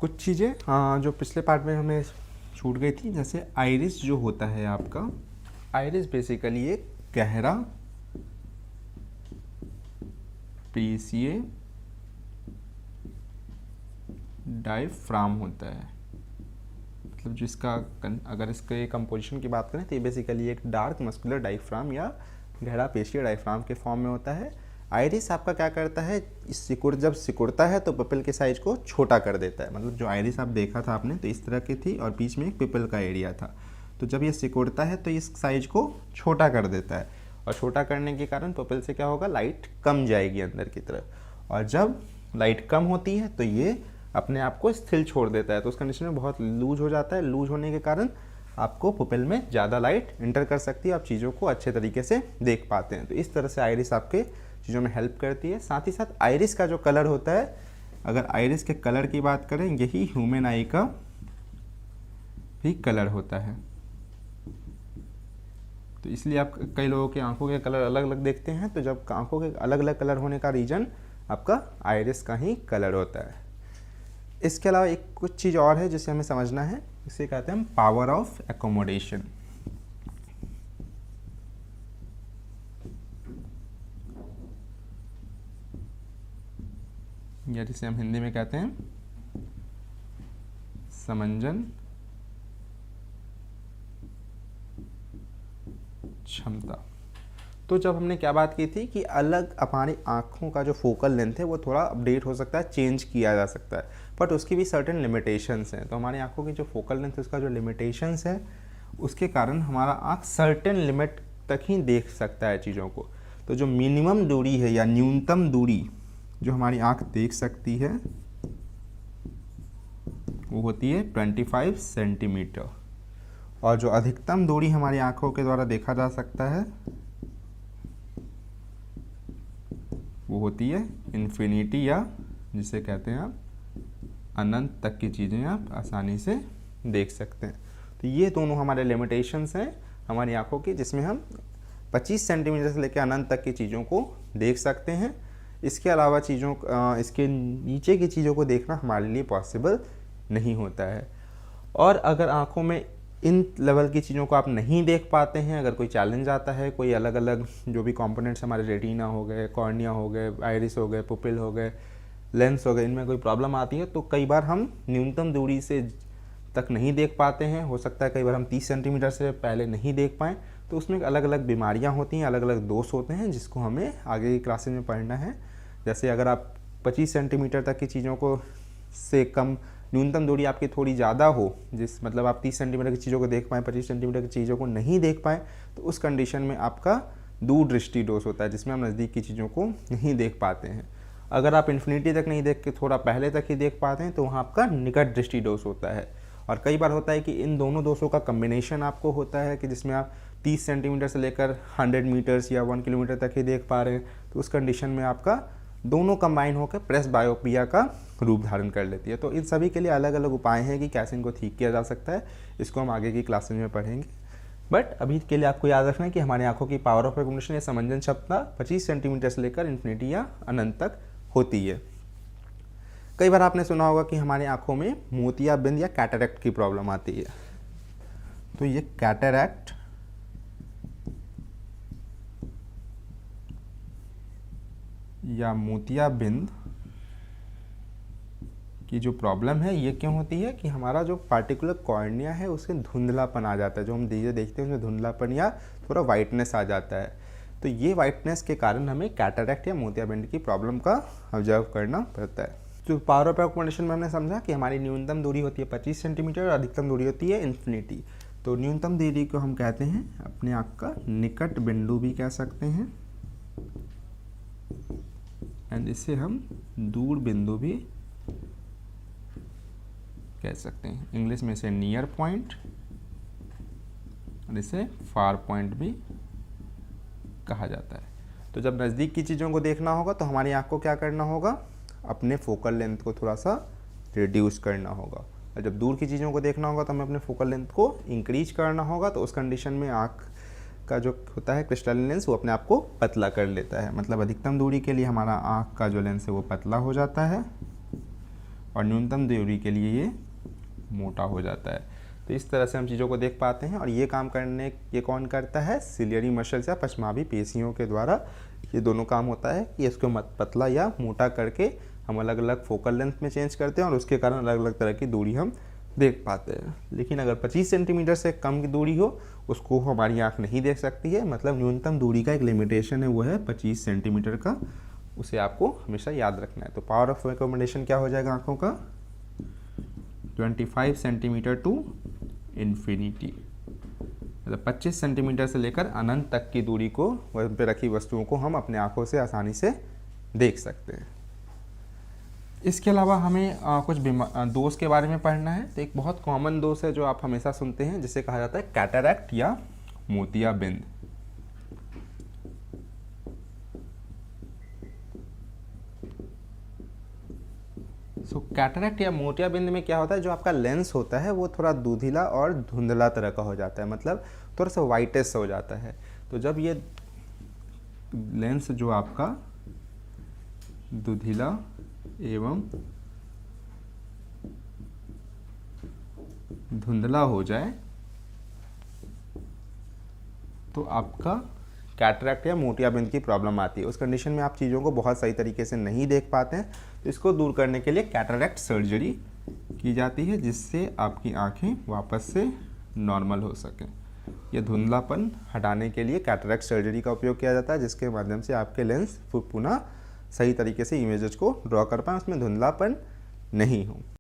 कुछ चीज़ें जो पिछले पार्ट में हमें छूट गई थी, जैसे आइरिस जो होता है आपका, आइरिस बेसिकली एक गहरा पेशीय डायफ्राम होता है। मतलब जिसका अगर इसके कंपोजिशन की बात करें तो ये बेसिकली एक डार्क मस्कुलर डायफ्राम या गहरा पेशीय डायफ्राम के फॉर्म में होता है। आइरिस आपका क्या करता है, जब सिकुड़ता है तो पिपल के साइज को छोटा कर देता है। मतलब जो आइरिस आप देखा था आपने तो इस तरह की थी और बीच में एक पिपल का एरिया था, तो जब ये सिकुड़ता है तो इस साइज को छोटा कर देता है, और छोटा करने के कारण पिपल से क्या होगा, लाइट कम जाएगी अंदर की तरफ, और जब लाइट कम होती है तो ये अपने आप को स्थिर छोड़ देता है। तो उस कंडीशन में बहुत लूज हो जाता है। लूज होने के कारण आपको पुपिल में ज़्यादा लाइट इंटर कर सकती है, आप चीज़ों को अच्छे तरीके से देख पाते हैं। तो इस तरह से आइरिस आपके चीज़ों में हेल्प करती है। साथ ही साथ आइरिस का जो कलर होता है, अगर आइरिस के कलर की बात करें, यही ह्यूमन आई का भी कलर होता है। तो इसलिए आप कई लोगों की आंखों के कलर अलग अलग देखते हैं, तो जब आंखों के अलग अलग कलर होने का रीज़न आपका आइरिस का ही कलर होता है। इसके अलावा एक कुछ चीज़ और है जिसे हमें समझना है, इसे कहते हैं हम पावर ऑफ एकोमोडेशन। या जिसे हम हिंदी में कहते हैं समंजन क्षमता। तो जब हमने क्या बात की थी कि अलग हमारी आँखों का जो फोकल लेंथ है वो थोड़ा अपडेट हो सकता है, चेंज किया जा सकता है, बट उसकी भी सर्टेन लिमिटेशंस हैं। तो हमारी आँखों की जो फोकल लेंथ है उसका जो लिमिटेशंस है, उसके कारण हमारा आँख सर्टेन लिमिट तक ही देख सकता है चीज़ों को। तो जो मिनिमम दूरी है या न्यूनतम दूरी जो हमारी आँख देख सकती है वो होती है 25 सेंटीमीटर, और जो अधिकतम दूरी हमारी आँखों के द्वारा देखा जा सकता है वो होती है इन्फिनिटी, या जिसे कहते हैं आप अनंत तक की चीज़ें आप आसानी से देख सकते हैं। तो ये दोनों हमारे लिमिटेशंस हैं हमारी आंखों की, जिसमें हम 25 सेंटीमीटर से लेकर अनंत तक की चीज़ों को देख सकते हैं। इसके अलावा इसके नीचे की चीज़ों को देखना हमारे लिए पॉसिबल नहीं होता है। और अगर आंखों में इन लेवल की चीज़ों को आप नहीं देख पाते हैं, अगर कोई चैलेंज आता है, कोई अलग अलग जो भी कंपोनेंट्स हमारे रेटिना हो गए, कॉर्निया हो गए, आइरिस हो गए, पुपिल हो गए, लेंस हो गए, इनमें कोई प्रॉब्लम आती है तो कई बार हम न्यूनतम दूरी से तक नहीं देख पाते हैं। हो सकता है कई बार हम 30 सेंटीमीटर से पहले नहीं देख पाएँ, तो उसमें अलग अलग बीमारियाँ होती हैं, अलग अलग दोष होते हैं जिसको हमें आगे की क्लासेज में पढ़ना है। जैसे अगर आप 25 सेंटीमीटर तक की चीज़ों को से कम न्यूनतम दूरी आपकी थोड़ी ज़्यादा हो, मतलब आप 30 सेंटीमीटर की चीज़ों को देख पाएँ, 25 सेंटीमीटर की चीज़ों को नहीं देख पाएँ, तो उस कंडीशन में आपका दूर दृष्टि दोष होता है, जिसमें हम नज़दीक की चीज़ों को नहीं देख पाते हैं। अगर आप इन्फिनिटी तक नहीं देख के थोड़ा पहले तक ही देख पाते हैं तो वहाँ आपका निकट दृष्टि दोष होता है। और कई बार होता है कि इन दोनों दोषों का कम्बिनेशन आपको होता है कि जिसमें आप 30 सेंटीमीटर से लेकर 100 मीटर्स या 1 किलोमीटर तक ही देख पा रहे हैं, तो उस कंडीशन में आपका दोनों कंबाइन होकर प्रेस बायोपिया का रूप धारण कर लेती है। तो इन सभी के लिए अलग अलग उपाय हैं कि कैसे इनको ठीक किया जा सकता है, इसको हम आगे की क्लासेज में पढ़ेंगे। बट अभी के लिए आपको याद रखना है कि हमारी आंखों की पावर ऑफ एकोमोडेशन या समंजन क्षमता 25 सेंटीमीटर से लेकर इन्फिनिटी या अनंत तक होती है। कई बार आपने सुना होगा कि हमारी आंखों में मोतियाबिंद या कैटरैक्ट की प्रॉब्लम आती है। तो ये कैटरैक्ट या मोतियाबिंद की जो प्रॉब्लम है ये क्यों होती है कि हमारा जो पार्टिकुलर कॉर्निया है उसमें धुंधलापन आ जाता है, जो हम देखते हैं उसमें धुंधलापन या थोड़ा वाइटनेस आ जाता है। तो ये वाइटनेस के कारण हमें कैटरैक्ट या मोतियाबिंद की प्रॉब्लम का ऑब्जर्व करना पड़ता है। तो पावर ऑफ एकोमोडेशन में हमने समझा कि हमारी न्यूनतम दूरी होती है 25 सेंटीमीटर और अधिकतम दूरी होती है इन्फिनिटी। तो न्यूनतम दूरी को हम कहते हैं अपने आँख का निकट बिंदु भी कह सकते हैं, एंड इसे हम दूर बिंदु भी कह सकते हैं। इंग्लिश में इसे नियर पॉइंट और इसे फार पॉइंट भी कहा जाता है। तो जब नज़दीक की चीज़ों को देखना होगा तो हमारी आँख को क्या करना होगा, अपने फोकल लेंथ को थोड़ा सा रिड्यूस करना होगा, और जब दूर की चीज़ों को देखना होगा तो हमें अपने फोकल लेंथ को इंक्रीज करना होगा। तो उस कंडीशन में आँख का जो होता है क्रिस्टलिन लेंस वो अपने आप को पतला कर लेता है। मतलब अधिकतम दूरी के लिए हमारा आँख का जो लेंस है वो पतला हो जाता है, और न्यूनतम दूरी के लिए ये मोटा हो जाता है। तो इस तरह से हम चीज़ों को देख पाते हैं। और ये काम करने ये कौन करता है? सिलियरी मसल्स या पश्चमाभी पेशियों के द्वारा ये दोनों काम होता है कि इसको पतला या मोटा करके हम अलग अलग फोकल लेंथ में चेंज करते हैं और उसके कारण अलग अलग तरह की दूरी हम देख पाते हैं। लेकिन अगर 25 सेंटीमीटर से कम की दूरी हो उसको हमारी आँख नहीं देख सकती है। मतलब न्यूनतम दूरी का एक लिमिटेशन है, वो है 25 सेंटीमीटर का। उसे आपको हमेशा याद रखना है। तो पावर ऑफ रिकमेंडेशन क्या हो जाएगा आँखों का? 25 सेंटीमीटर टू इन्फिनिटी। मतलब 25 सेंटीमीटर से लेकर अनंत तक की दूरी को, वहाँ पे रखी वस्तुओं को हम अपने आँखों से आसानी से देख सकते हैं। इसके अलावा हमें कुछ दोष के बारे में पढ़ना है। तो एक बहुत कॉमन दोष है जो आप हमेशा सुनते हैं, जिसे कहा जाता है कैटरैक्ट या मोतियाबिंद। कैटरैक्ट या मोतियाबिंद में क्या होता है? जो आपका लेंस होता है वो थोड़ा दूधिला और धुंधला तरह का हो जाता है, मतलब थोड़ा सा वाइटेस्ट हो जाता है। तो जब ये लेंस जो आपका दूधिला एवं धुंधला हो जाए तो आपका कैटरैक्ट या मोतियाबिंद की प्रॉब्लम आती है। उस कंडीशन में आप चीज़ों को बहुत सही तरीके से नहीं देख पाते हैं। तो इसको दूर करने के लिए कैटरैक्ट सर्जरी की जाती है, जिससे आपकी आंखें वापस से नॉर्मल हो सकें। यह धुंधलापन हटाने के लिए कैटरैक्ट सर्जरी का उपयोग किया जाता है, जिसके माध्यम से आपके लेंस पुनः सही तरीके से इमेजेस को ड्रॉ कर पाएँ, उसमें धुंधलापन नहीं हो।